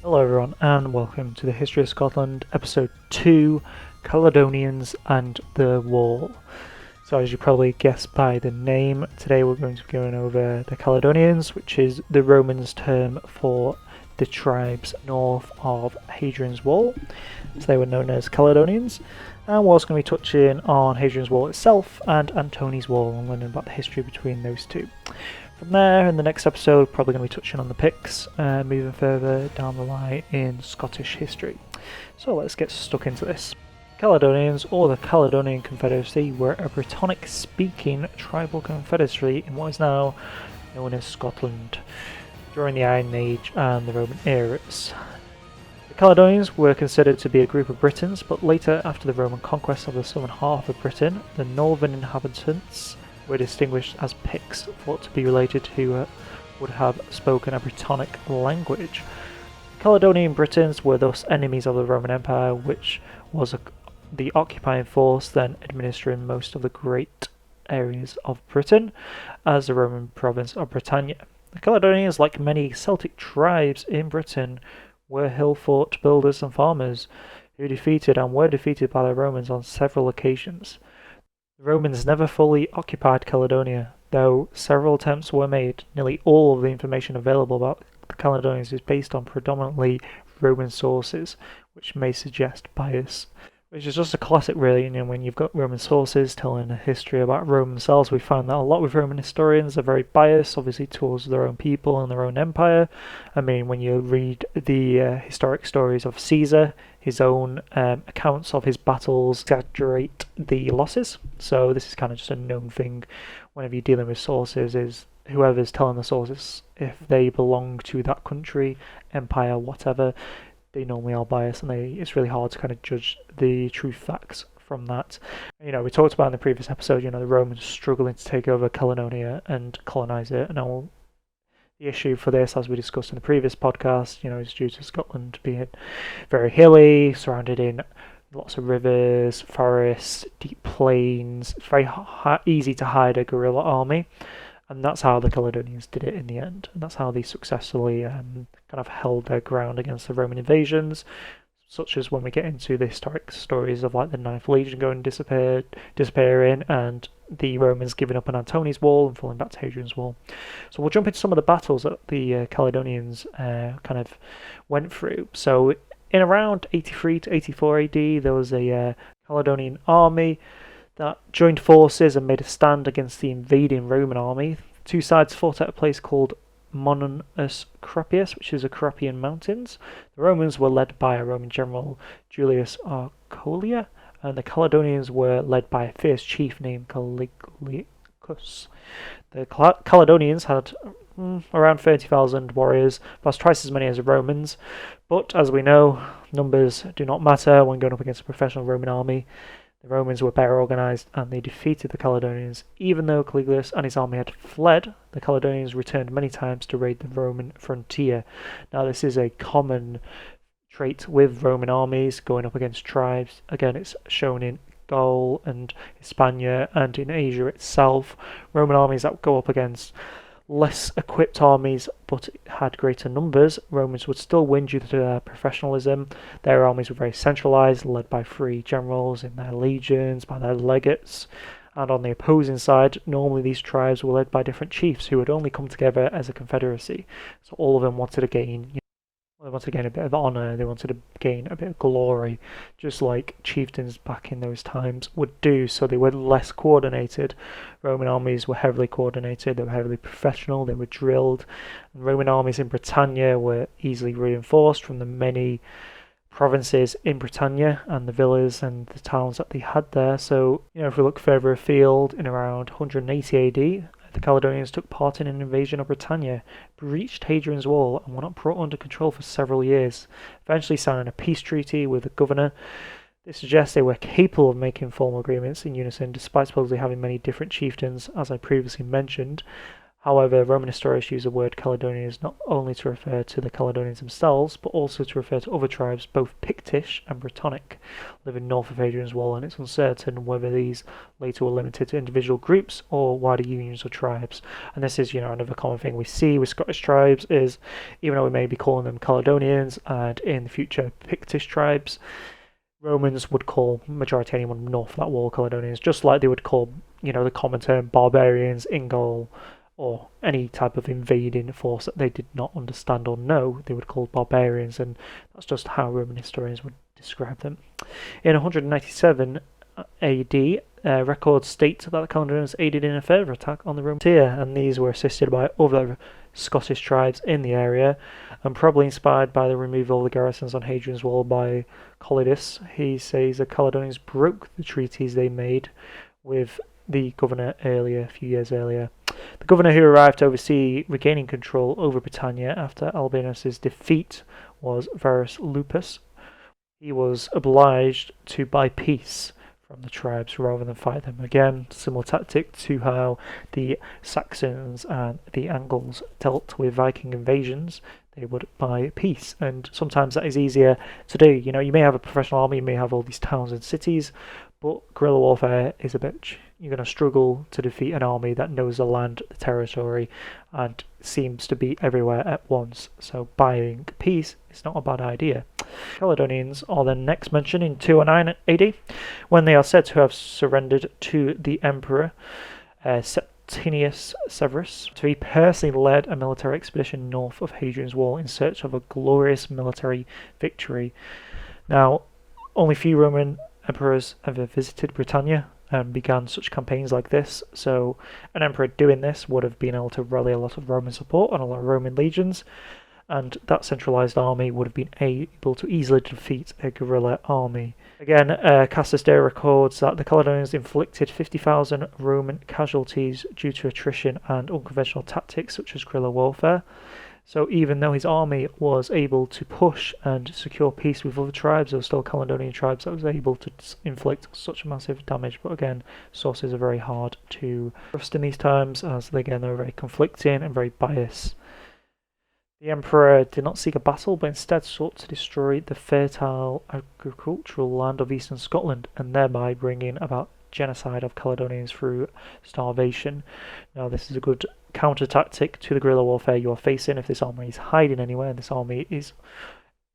Hello everyone and welcome to the History of Scotland episode 2, Caledonians and the Wall. So as you probably guessed by the name, today we're going to be going over the Caledonians, which is the Romans' term for the tribes north of Hadrian's Wall. So they were known as Caledonians, and we're also going to be touching on Hadrian's Wall itself and Antony's Wall and learning about the history between those two. From there, in the next episode, probably going to be touching on the Picts, moving further down the line in Scottish history. So let's get stuck into this. Caledonians, or the Caledonian Confederacy, were a Brittonic-speaking tribal confederacy in what is now known as Scotland, during the Iron Age and the Roman eras. The Caledonians were considered to be a group of Britons, but later, after the Roman conquest of the southern half of Britain, the northern inhabitants were distinguished as Picts, thought to be related to would have spoken a Brittonic language. The Caledonian Britons were thus enemies of the Roman Empire, which was the occupying force then administering most of the great areas of Britain as the Roman province of Britannia. The Caledonians, like many Celtic tribes in Britain, were hill fort builders and farmers who were defeated by the Romans on several occasions. The Romans never fully occupied Caledonia, though several attempts were made. Nearly all of the information available about the Caledonians is based on predominantly Roman sources, which may suggest bias. Which is just a classic, really. When you've got Roman sources telling a history about Rome themselves, we find that a lot with Roman historians are very biased, obviously, towards their own people and their own empire. I mean, when you read the historic stories of Caesar, his own accounts of his battles exaggerate the losses. So this is kind of just a known thing whenever you're dealing with sources, is whoever's telling the sources, if they belong to that country, empire, whatever, they normally are biased, and it's really hard to kind of judge the true facts from that. We talked about in the previous episode, the Romans struggling to take over Caledonia and colonize it, and the issue for this, as we discussed in the previous podcast, is due to Scotland being very hilly, surrounded in lots of rivers, forests, deep plains. It's very easy to hide a guerrilla army. And that's how the Caledonians did it in the end. And that's how they successfully kind of held their ground against the Roman invasions, such as when we get into the historic stories of like the Ninth Legion going disappearing, and the Romans giving up on Antony's Wall and falling back to Hadrian's Wall. So we'll jump into some of the battles that the Caledonians kind of went through. So in around 83 to 84 AD, there was a Caledonian army that joined forces and made a stand against the invading Roman army. Two sides fought at a place called Monus Crapius, which is the Crapian Mountains. The Romans were led by a Roman general, Julius Arcolia, and the Caledonians were led by a fierce chief named Caligulus. The Caledonians had around 30,000 warriors, plus twice as many as the Romans, but as we know, numbers do not matter when going up against a professional Roman army. The Romans were better organised, and they defeated the Caledonians. Even though Caligulus and his army had fled, the Caledonians returned many times to raid the Roman frontier. Now, this is a common trait with Roman armies going up against tribes. Again, it's shown in Gaul and Hispania and in Asia itself. Roman armies that go up against less equipped armies but had greater numbers, Romans would still win due to their professionalism. Their armies were very centralised, led by three generals in their legions, by their legates. And on the opposing side, normally these tribes were led by different chiefs who would only come together as a confederacy. So all of them wanted to gain they wanted to gain a bit of honour, they wanted to gain a bit of glory, just like chieftains back in those times would do, so they were less coordinated. Roman armies were heavily coordinated, they were heavily professional, they were drilled. And Roman armies in Britannia were easily reinforced from the many provinces in Britannia and the villas and the towns that they had there. So, if we look further afield, in around 180 AD, the Caledonians took part in an invasion of Britannia, breached Hadrian's Wall, and were not brought under control for several years, eventually signing a peace treaty with the governor. This suggests they were capable of making formal agreements in unison, despite supposedly having many different chieftains, as I previously mentioned. However, Roman historians use the word Caledonians not only to refer to the Caledonians themselves, but also to refer to other tribes, both Pictish and Brittonic, living north of Hadrian's Wall, and it's uncertain whether these later were limited to individual groups or wider unions of tribes. And this is, another common thing we see with Scottish tribes is, even though we may be calling them Caledonians and in the future Pictish tribes, Romans would call majority anyone north of that wall Caledonians, just like they would call, the common term barbarians in Gaul, or any type of invading force that they did not understand or know, they would call barbarians, and that's just how Roman historians would describe them. In 197 AD, records state that the Caledonians aided in a further attack on the Roman frontier, and these were assisted by other Scottish tribes in the area, and probably inspired by the removal of the garrisons on Hadrian's Wall by Caledus. He says the Caledonians broke the treaties they made with the governor a few years earlier. The governor who arrived to oversee regaining control over Britannia after Albinus's defeat was Varus Lupus. He was obliged to buy peace from the tribes rather than fight them. Again, similar tactic to how the Saxons and the Angles dealt with Viking invasions. They would buy peace, and sometimes that is easier to do. You may have a professional army, you may have all these towns and cities, but guerrilla warfare is a bitch. You're going to struggle to defeat an army that knows the land, the territory, and seems to be everywhere at once. So buying peace is not a bad idea. Caledonians are then next mentioned in 209 AD, when they are said to have surrendered to the emperor Septimius Severus. So he personally led a military expedition north of Hadrian's Wall in search of a glorious military victory. Now, only few Roman emperors ever visited Britannia and began such campaigns like this, so an emperor doing this would have been able to rally a lot of Roman support and a lot of Roman legions, and that centralised army would have been able to easily defeat a guerrilla army. Again, Cassus Dio records that the Caledonians inflicted 50,000 Roman casualties due to attrition and unconventional tactics such as guerrilla warfare. So even though his army was able to push and secure peace with other tribes, there were still Caledonian tribes that was able to inflict such massive damage. But again, sources are very hard to trust in these times, as again they're very conflicting and very biased. The emperor did not seek a battle, but instead sought to destroy the fertile agricultural land of eastern Scotland, and thereby bringing about genocide of Caledonians through starvation. Now, this is a good counter tactic to the guerrilla warfare you are facing. If this army is hiding anywhere and this army is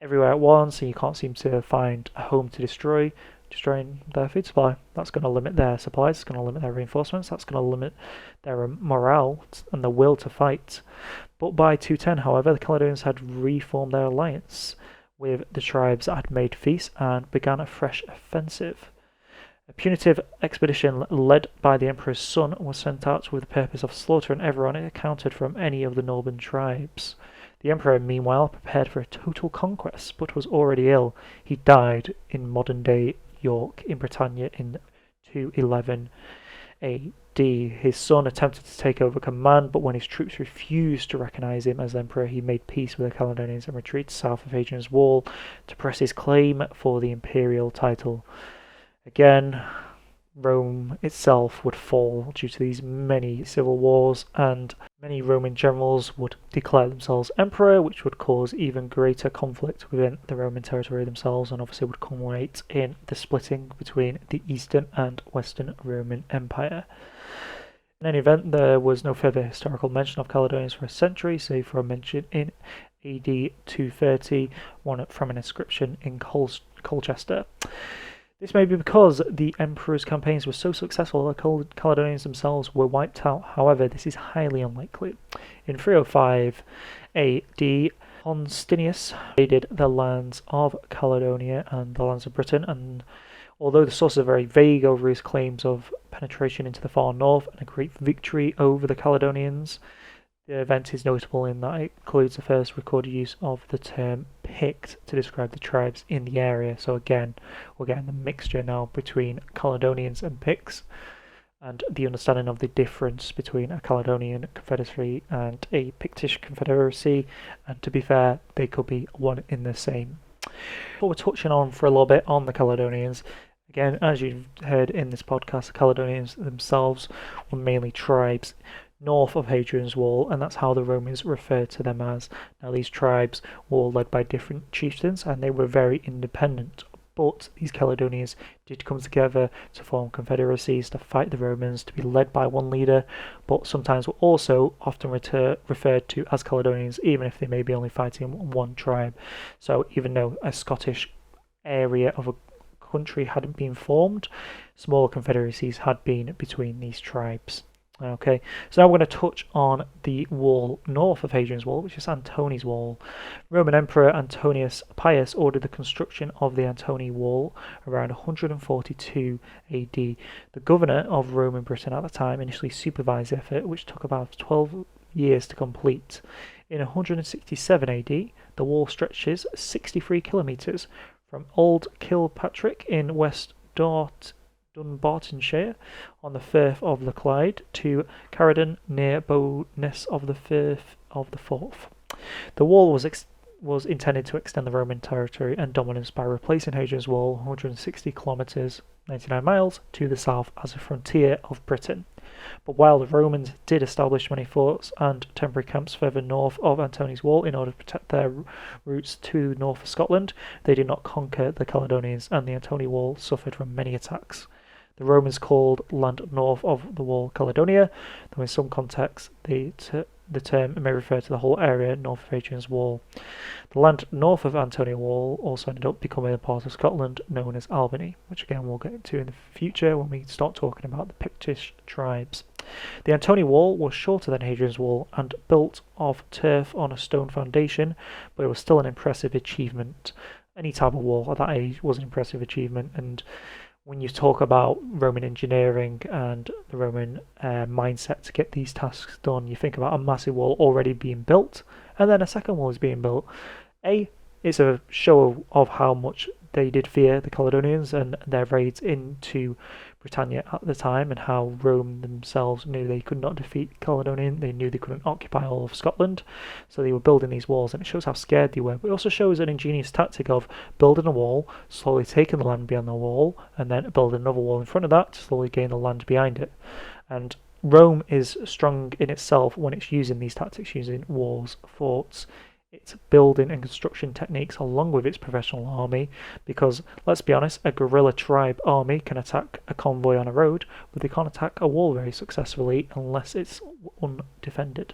everywhere at once and you can't seem to find a home to destroying their food supply, that's going to limit their supplies, it's going to limit their reinforcements, that's going to limit their morale and the will to fight. But by 210, however, the Caledonians had reformed their alliance with the tribes that had made peace and began a fresh offensive. A punitive expedition led by the emperor's son was sent out with the purpose of slaughtering everyone encountered from any of the northern tribes. The emperor, meanwhile, prepared for a total conquest, but was already ill. He died in modern-day York in Britannia in 211 AD. His son attempted to take over command, but when his troops refused to recognise him as emperor, he made peace with the Caledonians and retreated south of Hadrian's Wall to press his claim for the imperial title. Again, Rome itself would fall due to these many civil wars, and many Roman generals would declare themselves emperor, which would cause even greater conflict within the Roman territory themselves, and obviously would culminate in the splitting between the Eastern and Western Roman Empire. In any event, there was no further historical mention of Caledonians for a century, save for a mention in AD 230, one from an inscription in Colchester. This may be because the emperor's campaigns were so successful that the Caledonians themselves were wiped out. However, this is highly unlikely. In 305 AD, Constantinius invaded the lands of Caledonia and the lands of Britain, and although the sources are very vague over his claims of penetration into the far north and a great victory over the Caledonians, the event is notable in that it includes the first recorded use of the term Pict to describe the tribes in the area. So again, we're getting the mixture now between Caledonians and Picts, and the understanding of the difference between a Caledonian confederacy and a Pictish confederacy, and to be fair, they could be one in the same. What we're touching on for a little bit on the Caledonians, again, as you've heard in this podcast, the Caledonians themselves were mainly tribes north of Hadrian's Wall, and that's how the Romans referred to them as. Now, these tribes were all led by different chieftains, and they were very independent. But these Caledonians did come together to form confederacies to fight the Romans, to be led by one leader, but sometimes were also often referred to as Caledonians, even if they may be only fighting one tribe. So even though a Scottish area of a country hadn't been formed, small confederacies had been between these tribes. Okay, so now we're going to touch on the wall north of Hadrian's Wall, which is Antony's Wall. Roman Emperor Antonius Pius ordered the construction of the Antony Wall around 142 AD. The governor of Roman Britain at the time initially supervised the effort, which took about 12 years to complete. In 167 AD, the wall stretches 63 kilometres from Old Kilpatrick in West Dunbartonshire on the Firth of the Clyde to Caledon near Bowness of the Firth of the Forth. The wall was intended to extend the Roman territory and dominance by replacing Hadrian's Wall 160 kilometres, 99 miles, to the south as a frontier of Britain. But while the Romans did establish many forts and temporary camps further north of Antony's Wall in order to protect their routes to the north of Scotland, they did not conquer the Caledonians, and the Antony Wall suffered from many attacks. The Romans called land north of the wall Caledonia, though in some contexts the term may refer to the whole area north of Hadrian's Wall. The land north of Antony Wall also ended up becoming a part of Scotland known as Albany, which again we'll get into in the future when we start talking about the Pictish tribes. The Antony Wall was shorter than Hadrian's Wall and built of turf on a stone foundation, but it was still an impressive achievement. Any type of wall at that age was an impressive achievement, and when you talk about Roman engineering and the Roman mindset to get these tasks done, you think about a massive wall already being built, and then a second wall is being built. It's a show of how much they did fear the Caledonians and their raids into Britannia at the time, and how Rome themselves knew they could not defeat Caledonian. They knew they couldn't occupy all of Scotland, so they were building these walls, and it shows how scared they were. But it also shows an ingenious tactic of building a wall, slowly taking the land beyond the wall, and then building another wall in front of that to slowly gain the land behind it. And Rome is strong in itself when it's using these tactics, using walls, forts, its building and construction techniques along with its professional army, because let's be honest, a guerrilla tribe army can attack a convoy on a road, but they can't attack a wall very successfully unless it's undefended.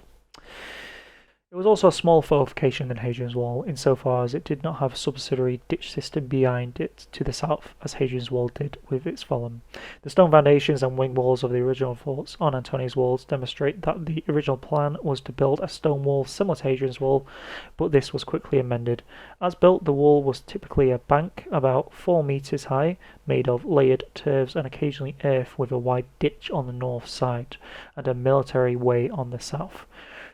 It was also a small fortification than Hadrian's Wall, insofar as it did not have a subsidiary ditch system behind it to the south, as Hadrian's Wall did with its Forum. The stone foundations and wing walls of the original forts on Antony's walls demonstrate that the original plan was to build a stone wall similar to Hadrian's Wall, but this was quickly amended. As built, the wall was typically a bank about 4 metres high, made of layered turfs and occasionally earth, with a wide ditch on the north side, and a military way on the south.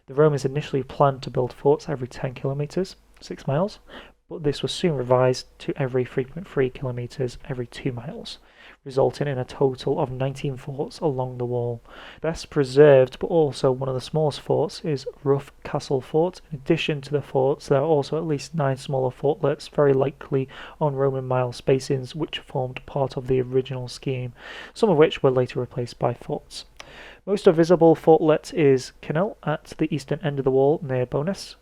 The Romans initially planned to build forts every 10 kilometres, 6 miles, but this was soon revised to every 3.3 kilometres every 2 miles, resulting in a total of 19 forts along the wall. Best preserved, but also one of the smallest forts, is Rough Castle Fort. In addition to the forts, there are also at least 9 smaller fortlets, very likely on Roman mile spacings, which formed part of the original scheme, some of which were later replaced by forts. Most of visible fortlet is Kinel at the eastern end of the wall near Bowness.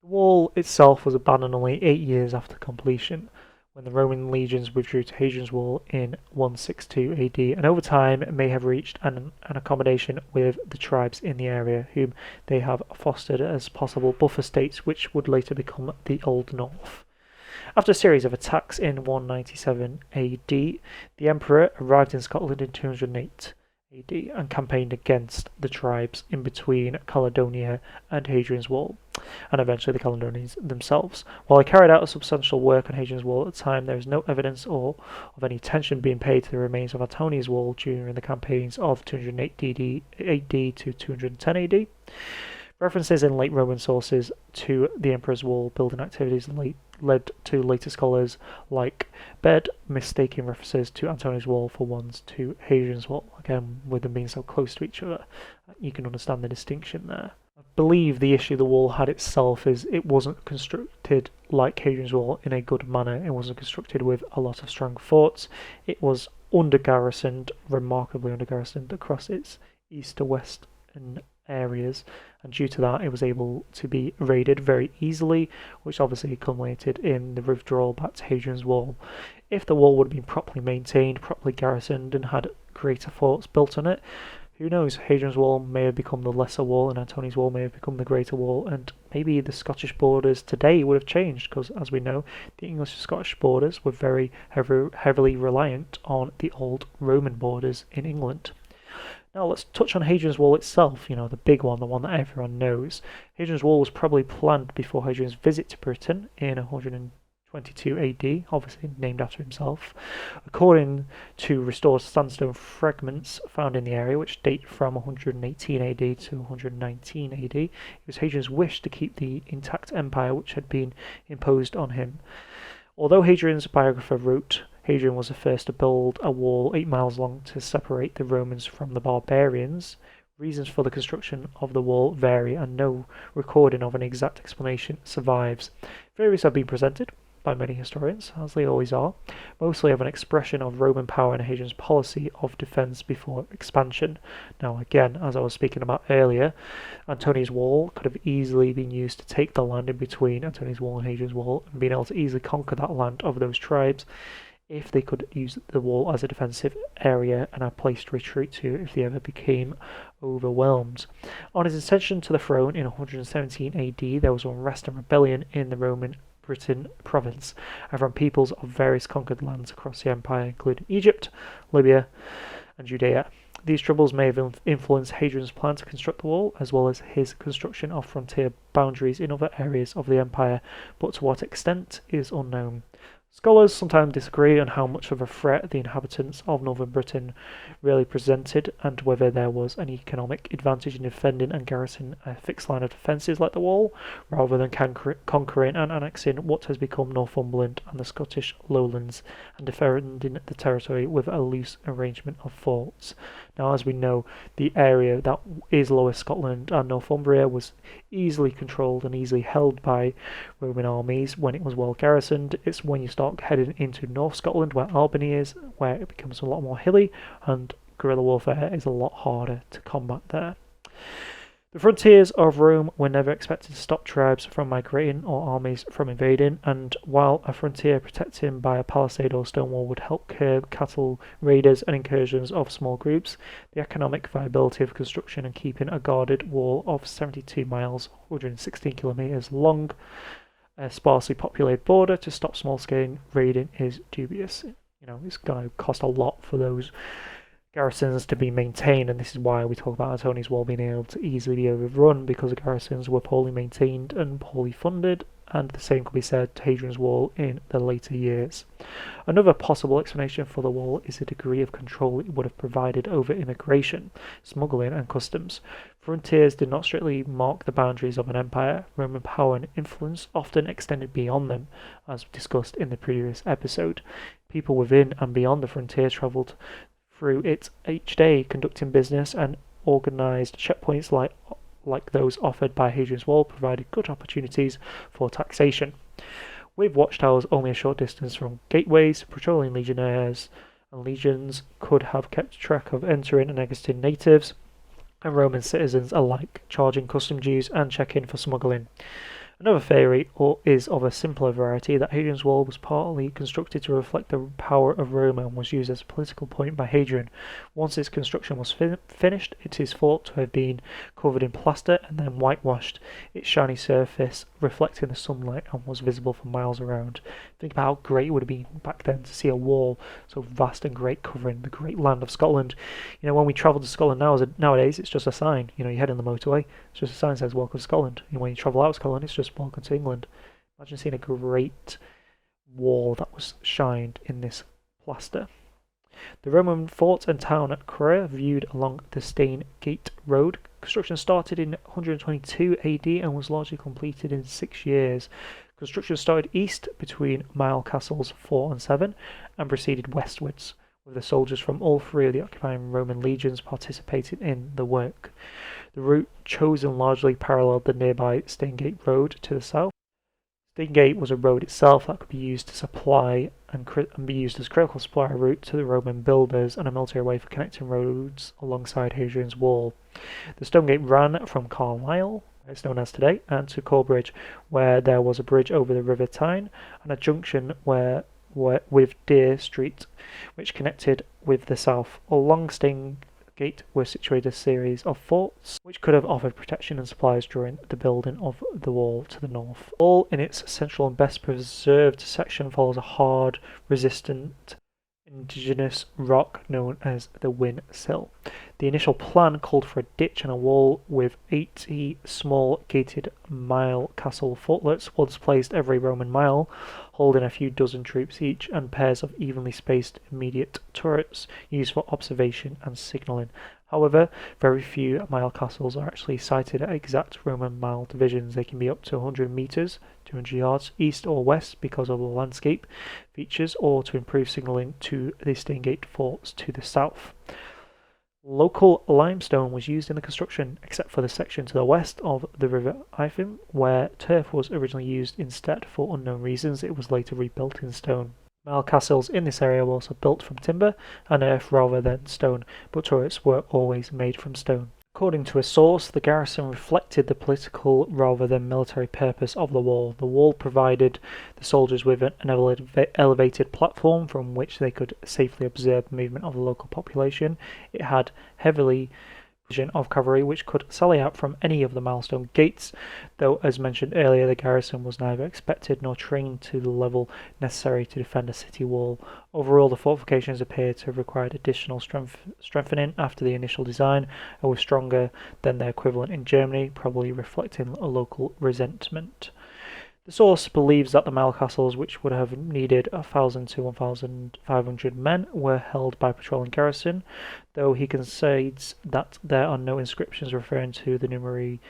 The wall itself was abandoned only 8 years after completion, when the Roman legions withdrew to Hadrian's Wall in 162 AD, and over time may have reached an accommodation with the tribes in the area, whom they have fostered as possible buffer states which would later become the Old North. After a series of attacks in 197 AD, the emperor arrived in Scotland in 208 AD and campaigned against the tribes in between Caledonia and Hadrian's Wall, and eventually the Caledonians themselves. While he carried out a substantial work on Hadrian's Wall at the time, there is no evidence of any attention being paid to the remains of Antony's Wall during the campaigns of 208 AD to 210 AD. References in late Roman sources to the Emperor's Wall building activities led to later scholars like Bed mistaking references to Antony's Wall for ones to Hadrian's Wall. Again, with them being so close to each other, you can understand the distinction there. I believe the issue the wall had itself is it wasn't constructed like Hadrian's Wall in a good manner. It wasn't constructed with a lot of strong forts. It was under-garrisoned, remarkably under-garrisoned across its east to west areas, and due to that it was able to be raided very easily, which obviously culminated in the withdrawal back to Hadrian's Wall. If the wall would have been properly maintained, properly garrisoned, and had greater forts built on it, who knows, Hadrian's Wall may have become the lesser wall and Antonin's Wall may have become the greater wall, and maybe the Scottish borders today would have changed, because as we know, the English and Scottish borders were very heavily reliant on the old Roman borders in England. Now let's touch on Hadrian's Wall itself, the big one, the one that everyone knows. Hadrian's Wall was probably planned before Hadrian's visit to Britain in 122 AD, obviously named after himself. According to restored sandstone fragments found in the area, which date from 118 AD to 119 AD, it was Hadrian's wish to keep the intact empire which had been imposed on him. Although Hadrian's biographer wrote Hadrian was the first to build a wall 8 miles long to separate the Romans from the barbarians, reasons for the construction of the wall vary and no recording of an exact explanation survives. Theories have been presented by many historians, as they always are, mostly of an expression of Roman power and Hadrian's policy of defence before expansion. Now again, as I was speaking about earlier, Antoni's Wall could have easily been used to take the land in between Antoni's Wall and Hadrian's Wall, and being able to easily conquer that land of those tribes if they could use the wall as a defensive area and a place to retreat to if they ever became overwhelmed. On his ascension to the throne in 117 AD, there was unrest and rebellion in the Roman Britain province and from peoples of various conquered lands across the empire, including Egypt, Libya, and Judea. These troubles may have influenced Hadrian's plan to construct the wall, as well as his construction of frontier boundaries in other areas of the empire, but to what extent is unknown. Scholars sometimes disagree on how much of a threat the inhabitants of northern Britain really presented and whether there was an economic advantage in defending and garrisoning a fixed line of defences like the wall, rather than conquering and annexing what has become Northumberland and the Scottish lowlands and defending the territory with a loose arrangement of forts. Now, as we know, the area that is Lower Scotland and Northumbria was easily controlled and easily held by Roman armies when it was well garrisoned. It's when you start heading into North Scotland, where Albany is, where it becomes a lot more hilly and guerrilla warfare is a lot harder to combat there. The frontiers of Rome were never expected to stop tribes from migrating or armies from invading, and while a frontier protected by a palisade or stone wall would help curb cattle raiders and incursions of small groups, the economic viability of construction and keeping a guarded wall of 72 miles, 116 kilometres long, a sparsely populated border to stop small-scale raiding is dubious. It's going to cost a lot for those garrisons to be maintained, and this is why we talk about Antoni's Wall being able to easily be overrun, because the garrisons were poorly maintained and poorly funded, and the same could be said to Hadrian's Wall in the later years. Another possible explanation for the wall is the degree of control it would have provided over immigration, smuggling and customs. Frontiers did not strictly mark the boundaries of an empire. Roman power and influence often extended beyond them, as discussed in the previous episode. People within and beyond the frontier travelled through it each day, conducting business, and organised checkpoints like those offered by Hadrian's Wall provided good opportunities for taxation. With watchtowers only a short distance from gateways, patrolling legionnaires and legions could have kept track of entering and exiting natives and Roman citizens alike, charging custom dues and checking for smuggling. Another theory is of a simpler variety, that Hadrian's Wall was partly constructed to reflect the power of Rome and was used as a political point by Hadrian. Once its construction was finished, it is thought to have been covered in plaster and then whitewashed, its shiny surface reflecting the sunlight and was visible for miles around. Think about how great it would have been back then to see a wall so vast and great covering the great land of Scotland. When we travel to Scotland nowadays, it's just a sign. You head on the motorway, it's just a sign that says "Welcome to Scotland." And when you travel out of Scotland, it's just "Welcome to England." Imagine seeing a great wall that was shined in this plaster. The Roman fort and town at Croia, viewed along the Stane Gate Road. Construction started in 122 AD and was largely completed in 6 years. Construction started east between Mile Castles 4 and 7 and proceeded westwards, with the soldiers from all three of the occupying Roman legions participating in the work. The route chosen largely paralleled the nearby Stangate Road to the south. Stingate was a road itself that could be used to supply and be used as critical supply route to the Roman builders and a military way for connecting roads alongside Hadrian's wall. The stone gate ran from Carlisle, where it's known as today, and to Corbridge, where there was a bridge over the River Tyne and a junction with Deer Street, which connected with the south. Along Stingate were situated a series of forts which could have offered protection and supplies during the building of the wall to the north. All in its central and best preserved section follows a hard, resistant, indigenous rock known as the Win Sill. The initial plan called for a ditch and a wall with 80 small gated mile castle fortlets, once placed every Roman mile, holding a few dozen troops each, and pairs of evenly spaced immediate turrets used for observation and signalling. However, very few mile castles are actually sited at exact Roman mile divisions. They can be up to 100 metres, 200 yards, east or west because of the landscape features, or to improve signalling to the Stingate forts to the south. Local limestone was used in the construction, except for the section to the west of the River Ifin, where turf was originally used instead for unknown reasons. It was later rebuilt in stone. Mile castles in this area were also built from timber and earth rather than stone, but turrets were always made from stone. According to a source, the garrison reflected the political rather than military purpose of the wall. The wall provided the soldiers with an elevated platform from which they could safely observe the movement of the local population. It had heavily of cavalry which could sally out from any of the milestone gates, though as mentioned earlier the garrison was neither expected nor trained to the level necessary to defend a city wall. Overall, the fortifications appear to have required additional strengthening after the initial design and were stronger than their equivalent in Germany, probably reflecting a local resentment. The source believes that the mile castles, which would have needed 1,000 to 1,500 men, were held by patrolling garrison, though he concedes that there are no inscriptions referring to the numerary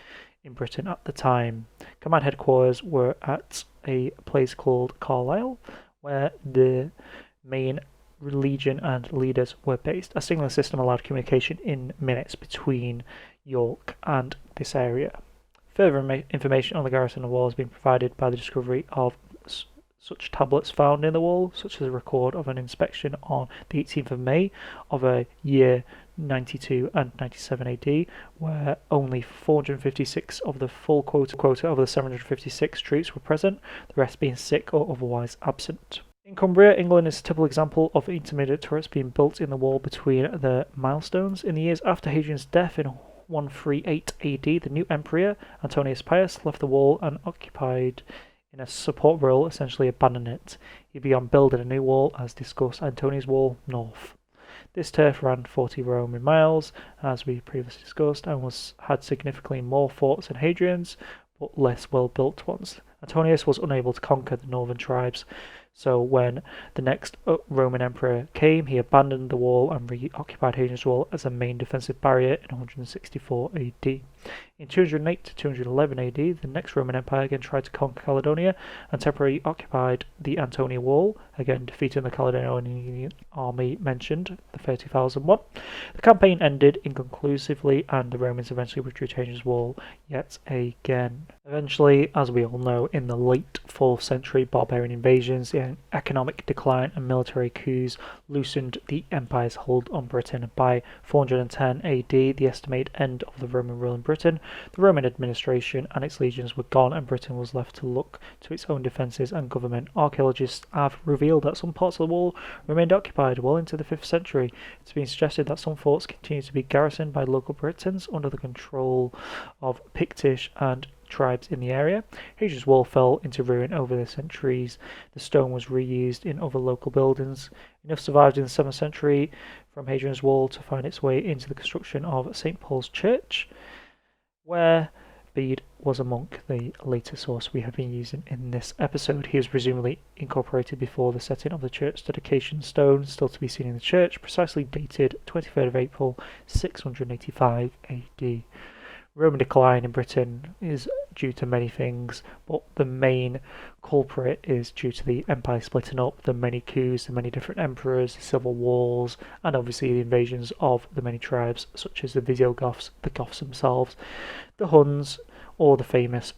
in Britain at the time. Command headquarters were at a place called Carlisle, where the main legion and leaders were based. A signal system allowed communication in minutes between York and this area. Further information on the garrison of the wall has been provided by the discovery of such tablets found in the wall, such as a record of an inspection on the 18th of May of a year 92 and 97 AD, where only 456 of the full quota of the 756 troops were present, the rest being sick or otherwise absent. In Cumbria, England is a typical example of intermediate turrets being built in the wall between the milestones. In the years after Hadrian's death in 138 AD, the new emperor, Antonius Pius, left the wall and occupied in a support role, essentially abandoning it. He began building a new wall, as discussed, Antonius Wall North. This turf ran 40 Roman miles, as we previously discussed, and had significantly more forts than Hadrian's, but less well-built ones. Antonius was unable to conquer the northern tribes, so when the next Roman emperor came, he abandoned the wall and reoccupied Hadrian's wall as a main defensive barrier in 164 AD. In 208 to 211 AD, the next Roman Empire again tried to conquer Caledonia and temporarily occupied the Antonia Wall, again defeating the Caledonian army mentioned, the 30,001. The campaign ended inconclusively and the Romans eventually withdrew Hadrian's Wall yet again. Eventually, as we all know, in the late 4th century, barbarian invasions, the economic decline and military coups loosened the empire's hold on Britain. By 410 AD, the estimated end of the Roman rule in Britain, the Roman administration and its legions were gone and Britain was left to look to its own defences and government. Archaeologists have revealed that some parts of the wall remained occupied well into the 5th century. It's been suggested that some forts continued to be garrisoned by local Britons under the control of Pictish and tribes in the area. Hadrian's Wall fell into ruin over the centuries. The stone was reused in other local buildings. Enough survived in the 7th century from Hadrian's Wall to find its way into the construction of St. Paul's Church, where Bede was a monk, the later source we have been using in this episode. He was presumably incorporated before the setting of the church dedication stone, still to be seen in the church, precisely dated 23rd of April 685 AD. Roman decline in Britain is due to many things, but the main culprit is due to the empire splitting up, the many coups, the many different emperors, the civil wars, and obviously the invasions of the many tribes such as the Visigoths, the Goths themselves, the Huns, or the famous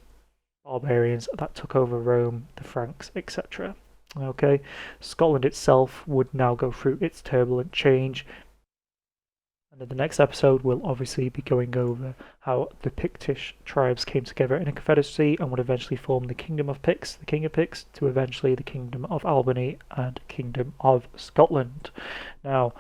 barbarians that took over Rome, the Franks, etc. Okay, Scotland itself would now go through its turbulent change. And in the next episode, we'll obviously be going over how the Pictish tribes came together in a confederacy and would eventually form the Kingdom of Picts, the King of Picts, to eventually the Kingdom of Albany and Kingdom of Scotland. Now,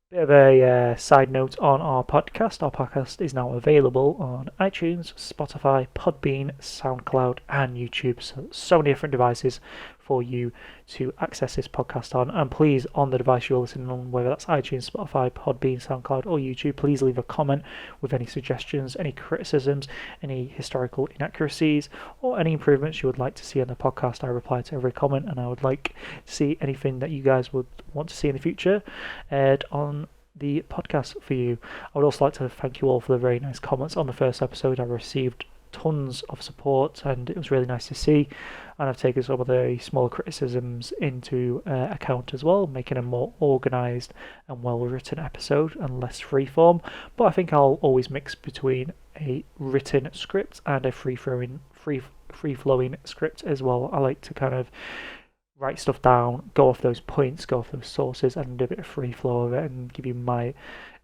bit of a side note on our podcast. Our podcast is now available on iTunes, Spotify, PodBean, Soundcloud, and YouTube. So many different devices for you to access this podcast on. And please, on the device you're listening on, whether that's iTunes, Spotify, PodBean, SoundCloud, or YouTube, please leave a comment with any suggestions, any criticisms, any historical inaccuracies, or any improvements you would like to see on the podcast. I reply to every comment, and I would like to see anything that you guys would want to see in the future aired on the podcast for you. I would also like to thank you all for the very nice comments on the first episode. I received tons of support, and it was really nice to see, and I've taken some of the smaller criticisms into account as well, making a more organised and well-written episode and less freeform. But I think I'll always mix between a written script and a free-flowing script as well. I like to kind of write stuff down, go off those points, go off those sources, and do a bit of free flow of it and give you my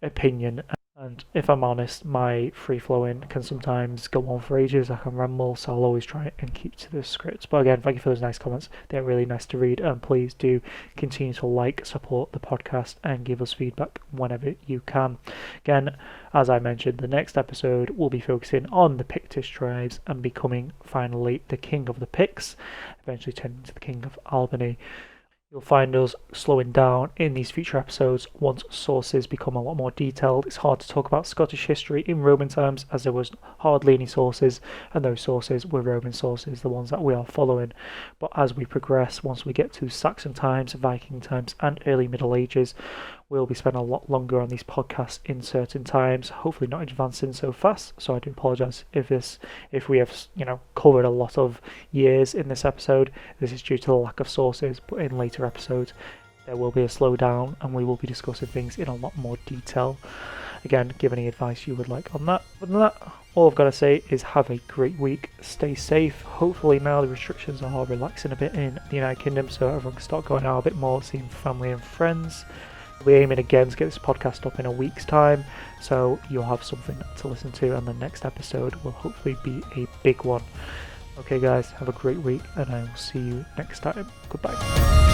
opinion. And if I'm honest, my free flowing can sometimes go on for ages. I can ramble, so I'll always try and keep to the script. But again, thank you for those nice comments. They're really nice to read, and please do continue to like, support the podcast, and give us feedback whenever you can. Again, as I mentioned, the next episode will be focusing on the Pictish tribes and becoming finally the King of the Picts, eventually turning into the King of Albany. You'll find us slowing down in these future episodes once sources become a lot more detailed. It's hard to talk about Scottish history in Roman times, as there was hardly any sources, and those sources were Roman sources, the ones that we are following. But as we progress, once we get to Saxon times, Viking times, and early Middle Ages, we'll be spending a lot longer on these podcasts in certain times, hopefully not advancing so fast. So I do apologise if we have covered a lot of years in this episode. This is due to the lack of sources, but in later episodes there will be a slowdown and we will be discussing things in a lot more detail. Again, give any advice you would like on that. Other than that, all I've got to say is have a great week, stay safe. Hopefully now the restrictions are relaxing a bit in the United Kingdom, so everyone can start going out a bit more, seeing family and friends. We're aiming again to get this podcast up in a week's time, so you'll have something to listen to, and the next episode will hopefully be a big one. Okay guys, have a great week, and I will see you next time. Goodbye.